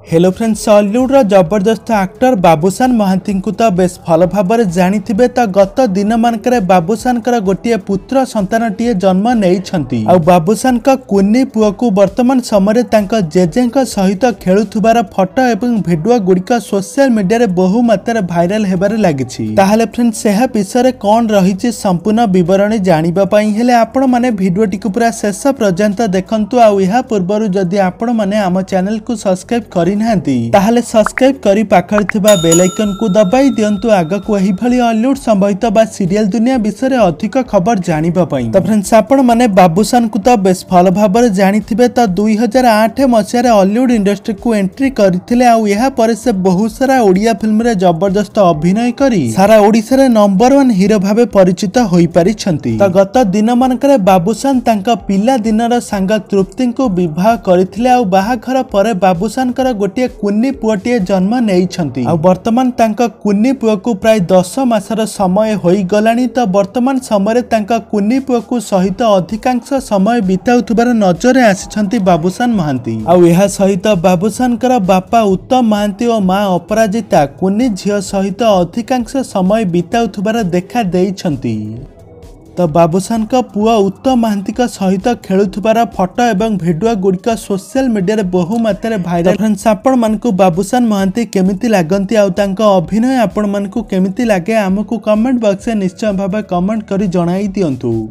Hello friends, Hollywood जबरदस्त actor Babushan Mahanti को तो बेस भल भाव जानिथिबे। तो गत दिन मानकर बाबूशान गोटे पुत्र संतानटीए जन्म नहीं। बाबूशान कुनी पुओ को वर्तमान समय जेजे सहित खेलुथुबार फोटो एवं भिडियो गुड़िक सोशल मीडिया बहु मात्रा भाइराल होबार लागिछि। ताहले फ्रेंड्स, यह विषय कौन रही संपूर्ण बरणी जानापी हेले आपण माने भिडियोटी को पूरा शेष पर्यंत देखंतु। आ पूर्व जदि आपण माने आम चैनल को सब्सक्राइब कर ताहले सब्सक्राइब करी पाखर थिबा बेल आइकन को दबाई दियंतु आगक एही भली हॉलीवुड संबंधित बा सीरियल दुनिया विषय अधिक खबर जानिबा पई। तो फ्रेंड्स, आपण माने बाबूशान को तो बेस भल भाव जानिथिबे। तो 2008 मसिया हॉलीवुड इंडस्ट्री को एंट्री करथिले। आ यहा पर से बहुत सारा ओडिया फिल्म रे जबरदस्त अभिनय करी सारा ओडिसा रे नंबर 1 हीरो भाबे परिचित होई परिछंती। तो गत दिन मानकर बाबूशान तांका पिला दिनर सांग तृप्ति को विवाह करथिले। आ बाहाघर पर बाबूशान गोटे कुनी पुओटीए जन्म नहीं। वर्तमान तांका कुनी पुओ को प्राय 10 मासर समय हो गलानी। तो वर्तमान समय तांका कुनी पुओ को सहित अधिकांश समय बिताउथुबार नजर आसी बाबूशान महांती। यह सहित बाबूशान बापा उत्तम महांती और माँ अपराजिता कुनी झील सहित अधिकांश समय बिताउथुबार देखा देइछंती। तो बाबूशान पुआ उत्तम महांती सहित खेलुथुबार फोटो एवं भिडियो गुड़िक सोशल मीडिया बहु मात्रा भाइराल। फ्रेंड्स, आपण मानकु बाबूशान महांती केमिति लागंती आ तांका अभिनय आपण मानकु केमिति लागे आमको कमेंट बॉक्स में निश्चय भाव कमेंट करी जणाई दियंतु।